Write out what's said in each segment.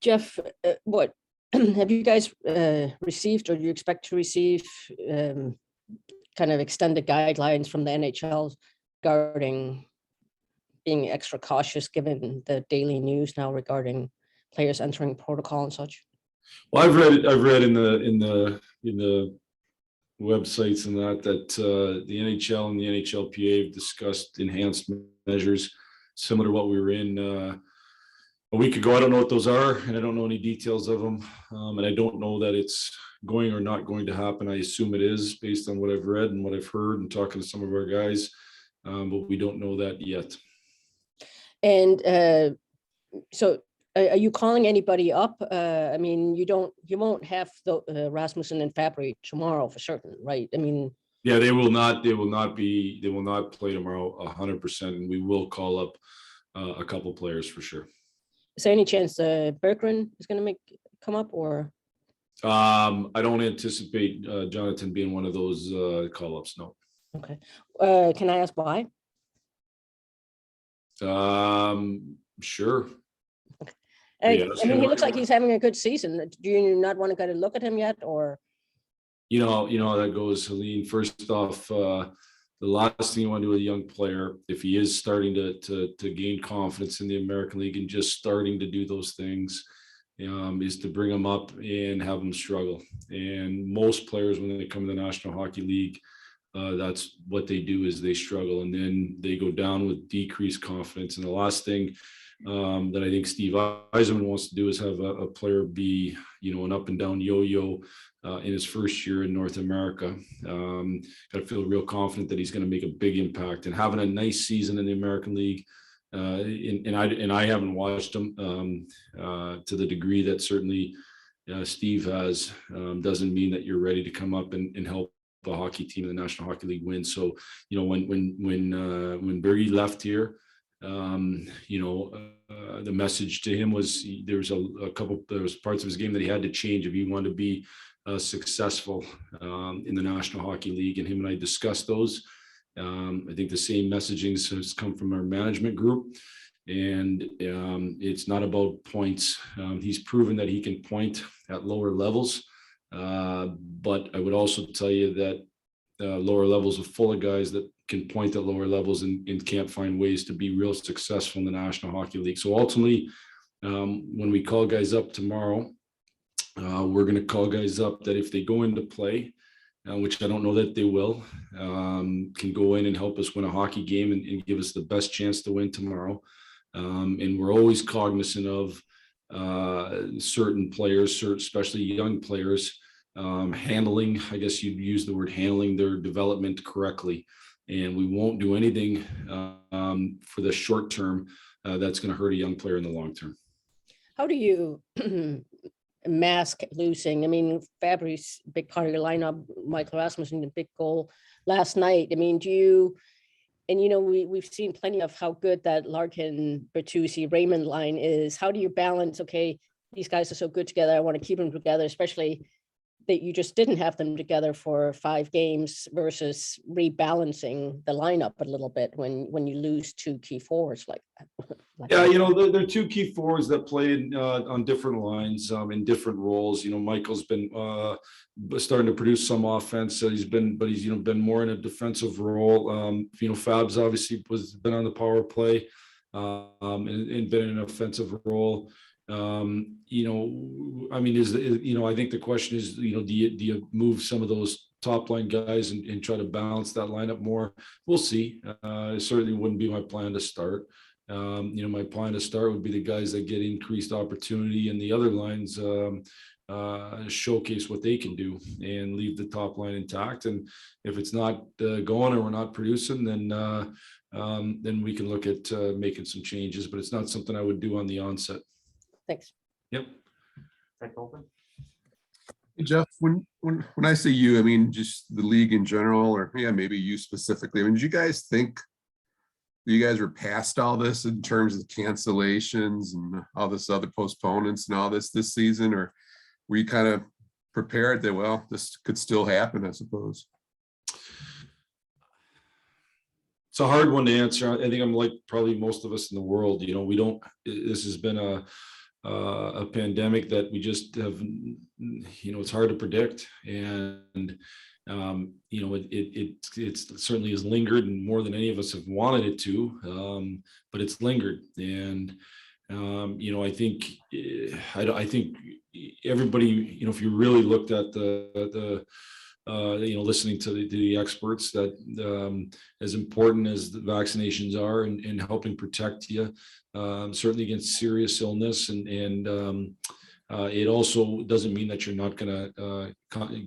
Jeff, what have you guys received, or do you expect to receive kind of extended guidelines from the NHL regarding being extra cautious given the daily news now regarding players entering protocol and such? Well, I've read in the websites and that the NHL and the NHLPA have discussed enhanced measures similar to what we were in a week ago. I don't know what those are, and I don't know any details of them, and I don't know that it's going or not going to happen. I assume it is based on what I've read and what I've heard and talking to some of our guys, but we don't know that yet. And so are you calling anybody up? I mean, you won't have the Rasmussen and Fabry tomorrow for certain, right? I mean, yeah, they will not play tomorrow 100%, and we will call up a couple players for sure. Is there any chance Berggren is going to come up, or? I don't anticipate Jonathan being one of those call-ups. No. Okay. Can I ask why? Sure. Okay. I mean, he looks like he's having a good season. Do you not want to go to look at him yet, or? You know how that goes, Helene. First off, the last thing you want to do with a young player, if he is starting to gain confidence in the American League and just starting to do those things, is to bring him up and have him struggle. And most players, when they come to the National Hockey League, that's what they do, is they struggle, and then they go down with decreased confidence. And the last thing that I think Steve Yzerman wants to do is have a player be, an up and down yo-yo in his first year in North America. Got to feel real confident that he's going to make a big impact, and having a nice season in the American League. And I haven't watched him to the degree that certainly Steve has. Doesn't mean that you're ready to come up and help the hockey team in the National Hockey League win. So when Bergie left here, the message to him was there was parts of his game that he had to change if he wanted to be successful in the National Hockey League, and him and I discussed those. I think the same messaging has come from our management group, and it's not about points. He's proven that he can point at lower levels, but I would also tell you that lower levels are full of guys that can point at lower levels and can't find ways to be real successful in the National Hockey League. So ultimately, when we call guys up tomorrow, we're going to call guys up that if they go into play, which I don't know that they will, can go in and help us win a hockey game and give us the best chance to win tomorrow. And we're always cognizant of certain players, especially young players, handling, I guess you'd use the word handling their development correctly. And we won't do anything for the short term that's going to hurt a young player in the long term. How do you mask losing? I mean, Fabry's a big part of your lineup, Michael Rasmussen, the big goal last night. I mean, we've seen plenty of how good that Larkin, Bertuzzi, Raymond line is. How do you balance, okay, these guys are so good together, I want to keep them together, especially that you just didn't have them together for 5 games, versus rebalancing the lineup a little bit when you lose 2 key forwards like that? Yeah, there are 2 key forwards that played on different lines in different roles. Michael's been starting to produce some offense. He's been more in a defensive role. Fab's obviously been on the power play and been in an offensive role. I think the question is, do you move some of those top line guys and try to balance that lineup more? We'll see. It certainly wouldn't be my plan to start. My plan to start would be the guys that get increased opportunity, and the other lines showcase what they can do and leave the top line intact. And if it's not going or we're not producing, then we can look at making some changes, but it's not something I would do on the onset. Thanks. Yep. Hey, Jeff, when I say you, I mean just the league in general, or maybe you specifically. I mean, did you guys think you guys were past all this in terms of cancellations and all this other postponements and all this season, or were you kind of prepared that, well, this could still happen, I suppose? It's a hard one to answer. I think I'm like probably most of us in the world. This has been a a pandemic that we just have, it's hard to predict. And, it certainly has lingered, and more than any of us have wanted it to, but it's lingered. And, I think, I think everybody, if you really looked at listening to the experts, that as important as the vaccinations are in helping protect you, certainly against serious illness, and it also doesn't mean that you're not going to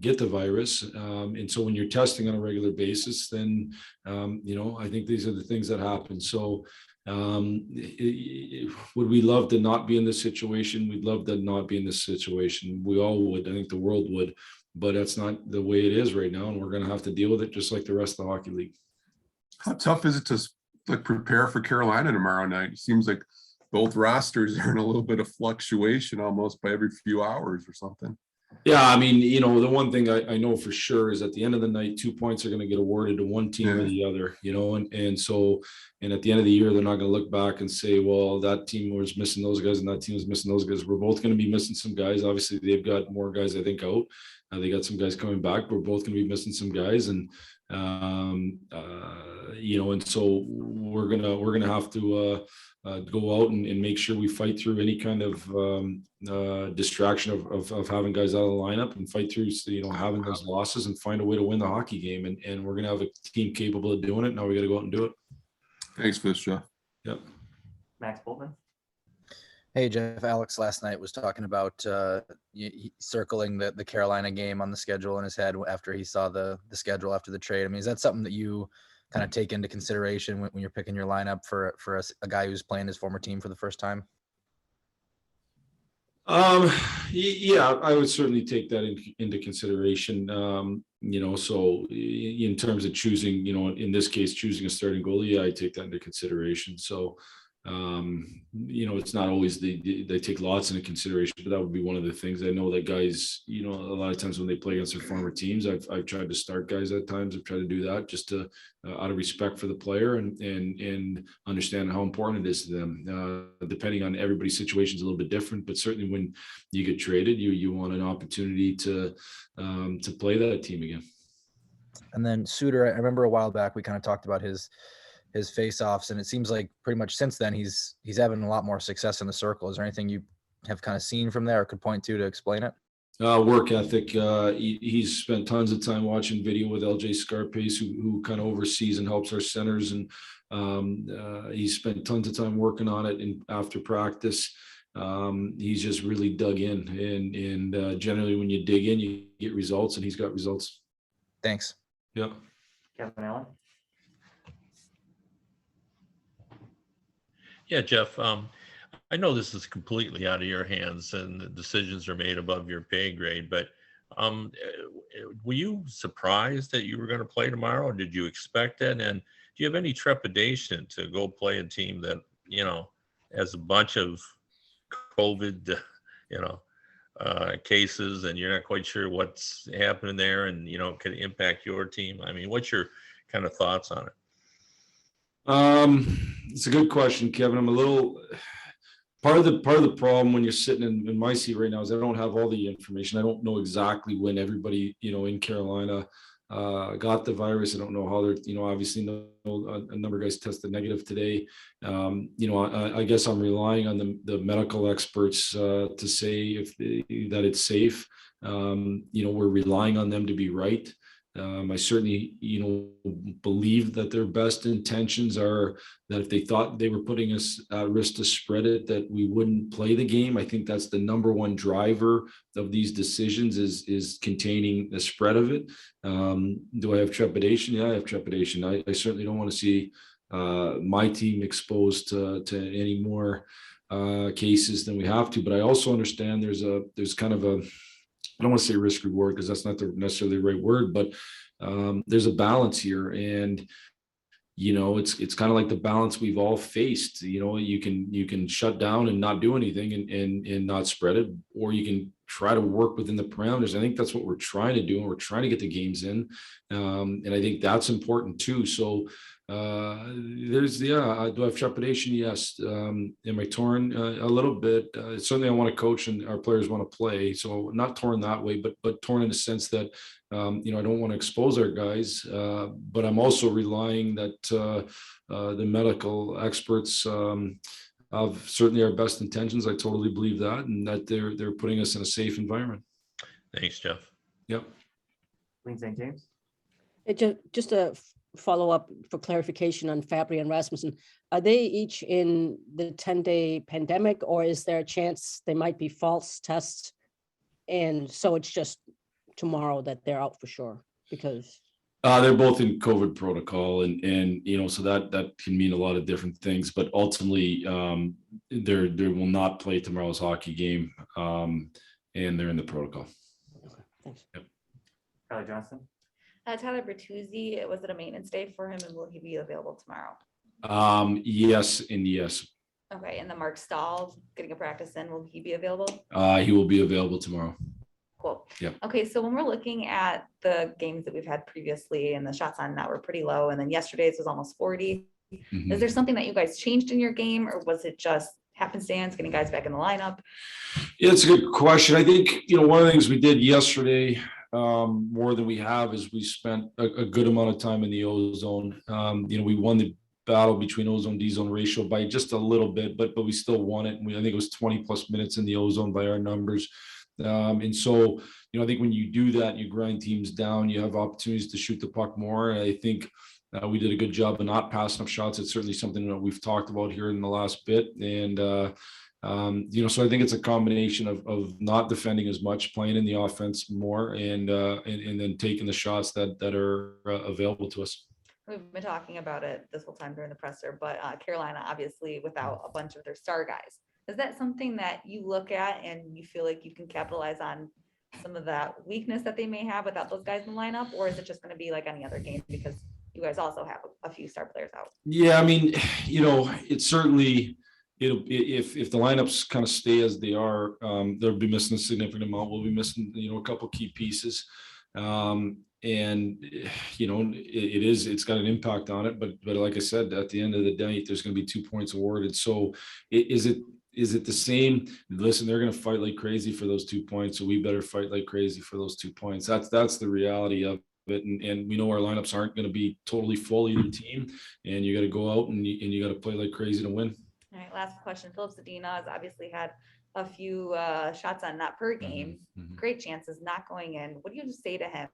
get the virus. And so when you're testing on a regular basis, then, I think these are the things that happen. So would we love to not be in this situation? We'd love to not be in this situation. We all would. I think the world would. But that's not the way it is right now, and we're going to have to deal with it just like the rest of the hockey league. How tough is it to prepare for Carolina tomorrow night? It seems like both rosters are in a little bit of fluctuation almost by every few hours or something. Yeah, I mean, the one thing I know for sure is at the end of the night, 2 points are going to get awarded to one team or the other, and at the end of the year, they're not going to look back and say, well, that team was missing those guys and that team was missing those guys. We're both going to be missing some guys. Obviously, they've got more guys, I think, out. They got some guys coming back. We're both going to be missing some guys, and and so we're gonna have to go out and make sure we fight through any kind of distraction of having guys out of the lineup, and fight through having those losses and find a way to win the hockey game. And we're gonna have a team capable of doing it. Now we got to go out and do it. Thanks for this, Jeff. Yep. Max Boltman. Hey, Jeff. Alex last night was talking about circling the Carolina game on the schedule in his head after he saw the schedule after the trade. I mean, is that something that you kind of take into consideration when you're picking your lineup for a guy who's playing his former team for the first time? Yeah, I would certainly take that into consideration. So in terms of choosing, in this case, choosing a starting goalie, yeah, I take that into consideration. So, it's not always they take lots into consideration, but that would be one of the things. I know that guys, a lot of times when they play against their former teams, I've tried to start guys at times. I've tried to do that just to out of respect for the player and understand how important it is to them. Depending on everybody's situation is a little bit different, but certainly when you get traded, you want an opportunity to play that team again. And then Suter, I remember a while back we kind of talked about his face-offs, and it seems like pretty much since then he's having a lot more success in the circle. Is there anything you have kind of seen from there or could point to explain it? Work ethic. He's spent tons of time watching video with LJ Scarpace, who kind of oversees and helps our centers, and he's spent tons of time working on it. And after practice, he's just really dug in, and generally when you dig in, you get results, and he's got results. Thanks. Yeah. Kevin Allen. Yeah, Jeff, I know this is completely out of your hands and the decisions are made above your pay grade, but were you surprised that you were going to play tomorrow, or did you expect it? And do you have any trepidation to go play a team that, has a bunch of COVID, cases, and you're not quite sure what's happening there and, could impact your team? I mean, what's your kind of thoughts on it? It's a good question, Kevin. I'm a little part of the problem when you're sitting in my seat right now is I don't have all the information. I don't know exactly when everybody, in Carolina, got the virus. I don't know how they're, obviously a number of guys tested negative today. I guess I'm relying on the medical experts to say that it's safe. We're relying on them to be right. I certainly, believe that their best intentions are that if they thought they were putting us at risk to spread it, that we wouldn't play the game. I think that's the number one driver of these decisions is containing the spread of it. Do I have trepidation? Yeah, I have trepidation. I certainly don't want to see my team exposed to any more cases than we have to. But I also understand there's kind of a, I don't want to say risk reward because that's not necessarily the right word, but there's a balance here, and it's kind of like the balance we've all faced. You can shut down and not do anything and not spread it, or you can try to work within the parameters. I think that's what we're trying to do, and we're trying to get the games in, and I think that's important too. So Do I have trepidation? Yes. Am I torn? A little bit. Certainly I want to coach and our players want to play. So not torn that way, but torn in the sense that, I don't want to expose our guys, but I'm also relying that the medical experts have certainly our best intentions. I totally believe that, and that they're putting us in a safe environment. Thanks, Jeff. Yep. Queen St. James. Just a follow-up for clarification on Fabry and Rasmussen. Are they each in the 10-day pandemic, or is there a chance they might be false tests? And so it's just tomorrow that they're out for sure because. They're both in COVID protocol, and so that can mean a lot of different things. But ultimately, they will not play tomorrow's hockey game, and they're in the protocol. Okay, thanks. Yep. Kylie Johnson. Tyler Bertuzzi, was it a maintenance day for him, and will he be available tomorrow? Yes and yes. Okay, and the Mark Stahl getting a practice in, will he be available? He will be available tomorrow. Cool. Yeah. Okay, so when we're looking at the games that we've had previously and the shots on net were pretty low, and then yesterday's was almost 40. Mhm. Is there something that you guys changed in your game, or was it just happenstance getting guys back in the lineup? Yeah, it's a good question. I think, one of the things we did yesterday, more than we have, is we spent a good amount of time in the O-zone. We won the battle between O-zone, D-zone ratio by just a little bit, but we still won it. I think it was 20 plus minutes in the O-zone by our numbers. And so, I think when you do that, you grind teams down, you have opportunities to shoot the puck more. And I think we did a good job of not passing up shots. It's certainly something that we've talked about here in the last bit. And, so I think it's a combination of not defending as much, playing in the offense more, and then taking the shots that are available to us. We've been talking about it this whole time during the presser, but Carolina, obviously, without a bunch of their star guys. Is that something that you look at and you feel like you can capitalize on some of that weakness that they may have without those guys in the lineup? Or is it just going to be like any other game because you guys also have a few star players out? Yeah, I mean, it's certainly, if the lineups kind of stay as they are, they'll be missing a significant amount. We'll be missing, a couple key pieces. And it's got an impact on it, but like I said, at the end of the day, there's going to be 2 points awarded. So is it the same? Listen, they're going to fight like crazy for those 2 points, so we better fight like crazy for those 2 points. That's the reality of it. And we know our lineups aren't going to be totally full either team, and you got to go out and you got to play like crazy to win. All right, last question. Philip Zadina has obviously had a few shots on net per game, great chances not going in. What do you say to him?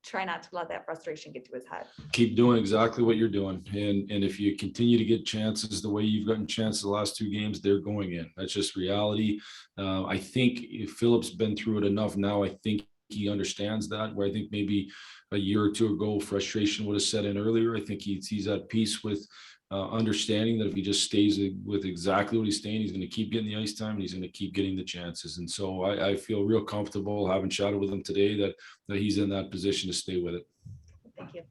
Try not to let that frustration get to his head. Keep doing exactly what you're doing. And if you continue to get chances the way you've gotten chances the last 2 games, they're going in. That's just reality. I think if Philip's been through it enough now, I think he understands that, where I think maybe a year or 2 ago, frustration would have set in earlier. I think he's at peace with understanding that if he just stays with exactly what he's saying, he's going to keep getting the ice time and he's going to keep getting the chances. And so I feel real comfortable having chatted with him today that he's in that position to stay with it. Thank you.